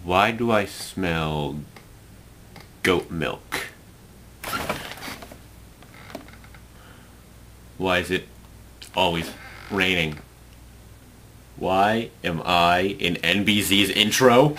Why do I smell goat milk? Why is it always raining? Why am I in NBZ's intro?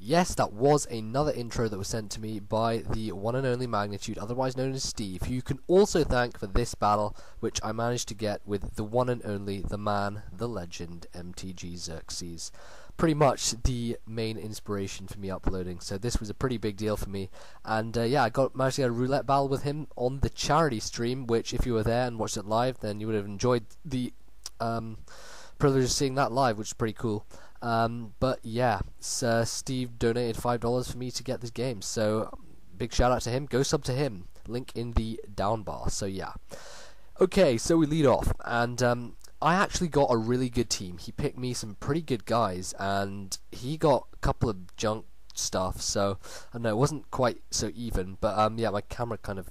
Yes, that was another intro that was sent to me by the one and only Magnitude, otherwise known as Steve, who you can also thank for this battle, which I managed to get with the one and only, the man, the legend, MTGXerxes. Pretty much the main inspiration for me uploading, so this was a pretty big deal for me. And yeah, I managed to get a roulette battle with him on the charity stream, which if you were there and watched it live, then you would have enjoyed the privilege of seeing that live, which is pretty cool. But yeah, Steve donated $5 for me to get this game, so big shout out to him. Go sub to him, link in the down bar. So yeah, okay, so we lead off, and I actually got a really good team. He picked me some pretty good guys, and he got a couple of junk stuff, so I don't know, it wasn't quite so even, but yeah, my camera kind of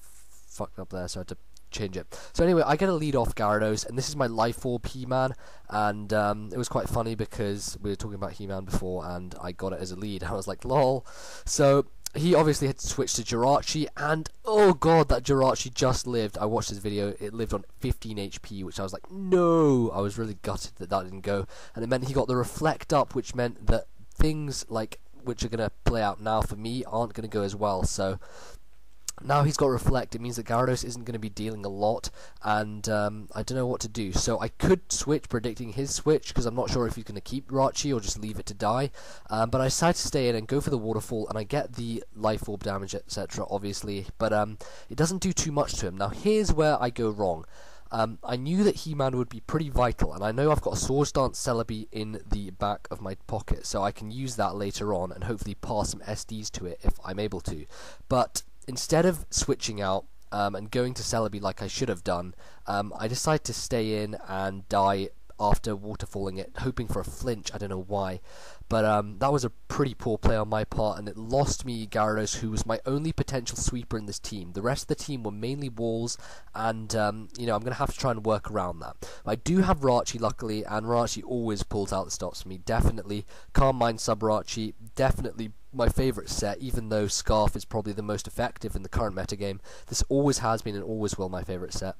fucked up there, so I had to change it. So anyway, I get a lead off Gyarados, and this is my Life Orb He-Man, and it was quite funny because we were talking about He-Man before, and I got it as a lead. I was like, lol. So he obviously had to switch to Jirachi, and oh god, that Jirachi just lived. I watched his video, it lived on 15 HP, which I was like, no! I was really gutted that that didn't go, and it meant he got the Reflect up, which meant that things like which are going to play out now for me aren't going to go as well, so now he's got Reflect, it means that Gyarados isn't going to be dealing a lot, and I don't know what to do. So I could switch, predicting his switch, because I'm not sure if he's going to keep Rachi or just leave it to die. But I decided to stay in and go for the Waterfall, and I get the Life Orb damage, etc., obviously, but it doesn't do too much to him. Now here's where I go wrong. I knew that He-Man would be pretty vital, and I know I've got a Swords Dance Celebi in the back of my pocket, so I can use that later on and hopefully pass some SDs to it if I'm able to. But instead of switching out and going to Celebi like I should have done, I decided to stay in and die after waterfalling it, hoping for a flinch. I don't know why, but that was a pretty poor play on my part, and it lost me Gyarados, who was my only potential sweeper in this team. The rest of the team were mainly walls, and you know, I'm going to have to try and work around that. But I do have Rachi, luckily, and Rachi always pulls out the stops for me. Definitely Calm Mind sub Rachi, definitely my favourite set, even though Scarf is probably the most effective in the current metagame. This always has been and always will my favourite set.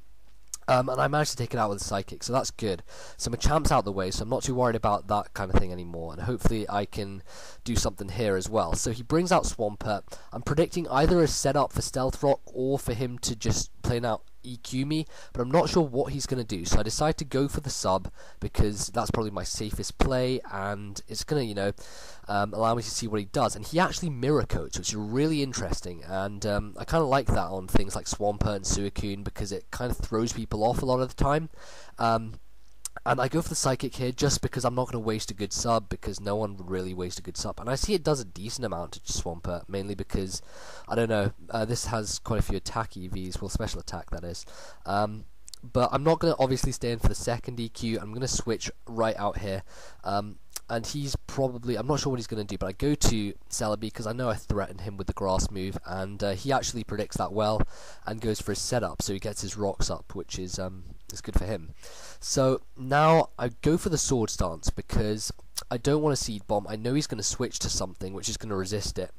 And I managed to take it out with a Psychic, so that's good. So my champ's out of the way, so I'm not too worried about that kind of thing anymore, and hopefully I can do something here as well. So he brings out Swampert. I'm predicting either a setup for Stealth Rock or for him to just plain out EQ me, but I'm not sure what he's going to do, so I decided to go for the sub because that's probably my safest play, and it's going to, you know, allow me to see what he does. And he actually mirror coats, which is really interesting, and I kind of like that on things like Swampert and Suicune because it kind of throws people off a lot of the time. And I go for the Psychic here just because I'm not going to waste a good sub, because no one would really waste a good sub. And I see it does a decent amount to Swampert, mainly because, I don't know, this has quite a few attack EVs, well, special attack that is. But I'm not going to obviously stay in for the second EQ, I'm going to switch right out here. And he's probably, I'm not sure what he's going to do, but I go to Celebi because I know I threatened him with the grass move, and he actually predicts that well and goes for his setup, so he gets his rocks up, which is good for him. So now I go for the Sword Stance because I don't want to Seed Bomb. I know he's going to switch to something which is going to resist it.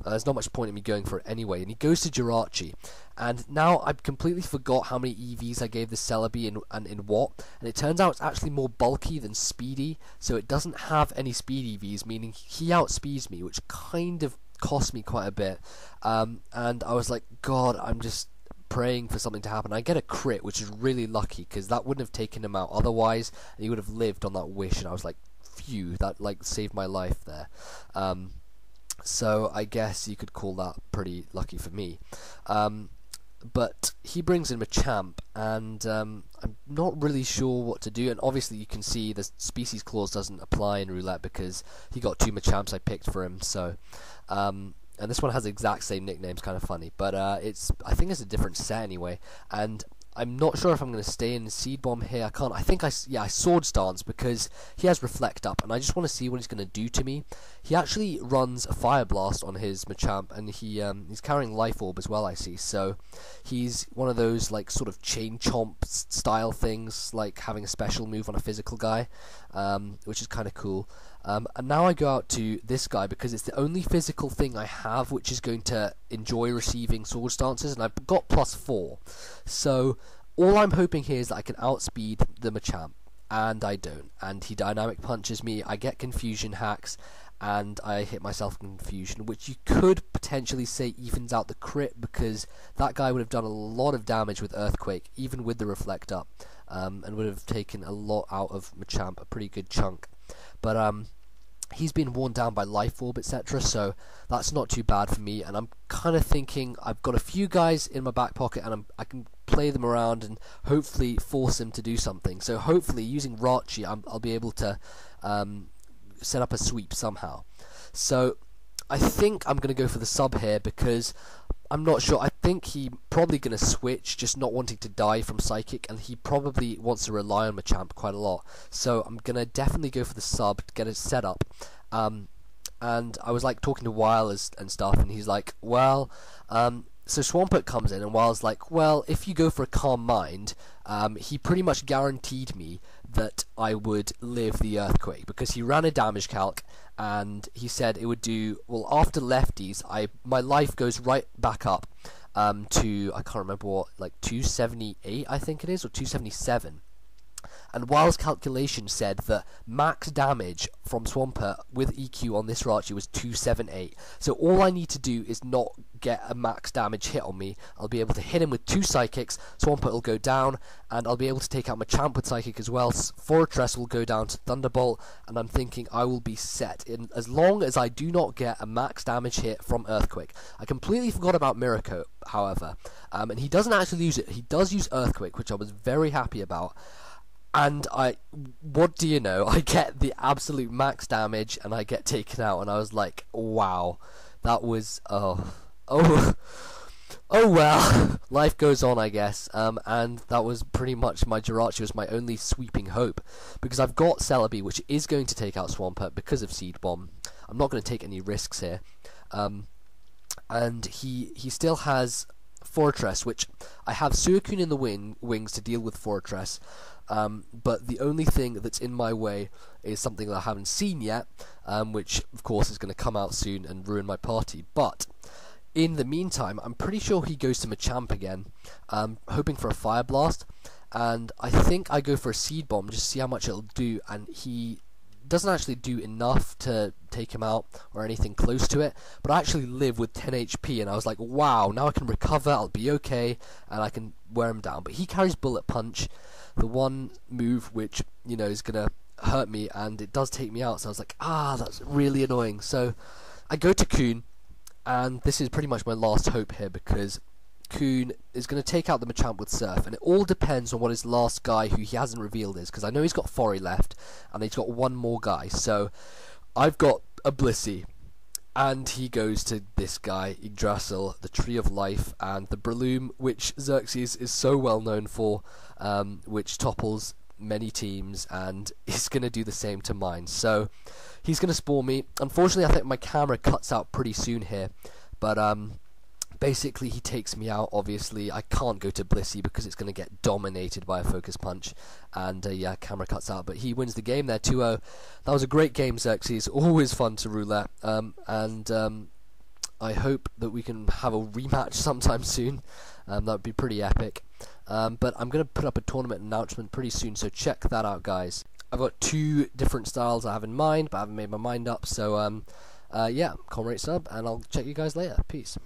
There's not much point in me going for it anyway, and he goes to Jirachi, and now I've completely forgot how many EVs I gave the Celebi and in what, and it turns out it's actually more bulky than speedy, so it doesn't have any speed EVs, meaning he outspeeds me, which kind of cost me quite a bit, and I was like, god, I'm just praying for something to happen. I get a crit, which is really lucky, because that wouldn't have taken him out otherwise, and he would have lived on that wish, and I was like, phew, that like saved my life there. So I guess you could call that pretty lucky for me. But he brings in Machamp, and I'm not really sure what to do. And obviously you can see the species clause doesn't apply in Roulette because he got two Machamps I picked for him. So, and this one has the exact same nicknames, kind of funny. But I think it's a different set anyway. And I'm not sure if I'm going to stay in Seed Bomb here. I think I Swords Dance because he has Reflect up, and I just want to see what he's going to do to me. He actually runs a Fire Blast on his Machamp, and he's carrying Life Orb as well, I see. So he's one of those like sort of Chain Chomp style things, like having a special move on a physical guy, which is kind of cool. And now I go out to this guy because it's the only physical thing I have which is going to enjoy receiving Swords Dances, and I've got +4. So all I'm hoping here is that I can outspeed the Machamp, and I don't. And he Dynamic Punches me, I get Confusion Hacks, and I hit myself in Confusion, which you could potentially say evens out the crit, because that guy would have done a lot of damage with Earthquake, even with the Reflect up, and would have taken a lot out of Machamp, a pretty good chunk. But he's been worn down by Life Orb, etc., so that's not too bad for me, and I'm kind of thinking I've got a few guys in my back pocket, and I can play them around and hopefully force him to do something. So hopefully, using Rachi, I'll be able to set up a sweep somehow. So I think I'm going to go for the sub here because I'm not sure. I think he's probably going to switch, just not wanting to die from Psychic, and he probably wants to rely on Machamp quite a lot. So I'm going to definitely go for the sub to get it set up. And I was like talking to Weil and stuff, and he's like, well, so Swampert comes in, and Weil's like, well, if you go for a Calm Mind, he pretty much guaranteed me that I would live the Earthquake, because he ran a damage calc, and he said it would do, well, after lefties, my life goes right back up to, I can't remember what, like 278, I think it is, or 277. And Weil's calculation said that max damage from Swampert with EQ on this Rachi was 278. So all I need to do is not get a max damage hit on me. I'll be able to hit him with 2 Psychics, Swampert will go down, and I'll be able to take out Machamp with Psychic as well. Fortress will go down to Thunderbolt, and I'm thinking I will be set, as long as I do not get a max damage hit from Earthquake. I completely forgot about Miracle, however, and he doesn't actually use it. He does use Earthquake, which I was very happy about. And what do you know, I get the absolute max damage and I get taken out, and I was like, wow, that was, oh well, life goes on, I guess, and that was pretty much my Jirachi was my only sweeping hope, because I've got Celebi, which is going to take out Swampert because of Seed Bomb. I'm not going to take any risks here, and he still has Fortress, which I have Suicune in the wings to deal with Fortress, but the only thing that's in my way is something that I haven't seen yet, which of course is going to come out soon and ruin my party. But in the meantime, I'm pretty sure he goes to Machamp again, hoping for a Fire Blast, and I think I go for a Seed Bomb just to see how much it'll do, and he doesn't actually do enough to take him out or anything close to it, but I actually live with 10 HP, and I was like, wow, now I can recover, I'll be okay, and I can wear him down. But he carries Bullet Punch, the one move which, you know, is going to hurt me, and it does take me out, so I was like, that's really annoying. So I go to Kuhn, and this is pretty much my last hope here, because Kuhn is going to take out the Machamp with Surf, and it all depends on what his last guy, who he hasn't revealed, is, because I know he's got Fori left, and he's got one more guy. So I've got a Blissey, and he goes to this guy, Yggdrasil, the Tree of Life, and the Breloom, which Xerxes is so well known for, which topples many teams, and is going to do the same to mine. So he's going to Spore me. Unfortunately, I think my camera cuts out pretty soon here, but basically he takes me out. Obviously I can't go to Blissey because it's going to get dominated by a Focus Punch, and yeah, camera cuts out, but he wins the game there 2-0. That was a great game, Xerxes. Always fun to Roulette, and I hope that we can have a rematch sometime soon. That would be pretty epic. But I'm going to put up a tournament announcement pretty soon, so check that out, guys. I've got 2 different styles I have in mind, but I haven't made my mind up, so yeah, Comrade Sub, and I'll check you guys later. Peace.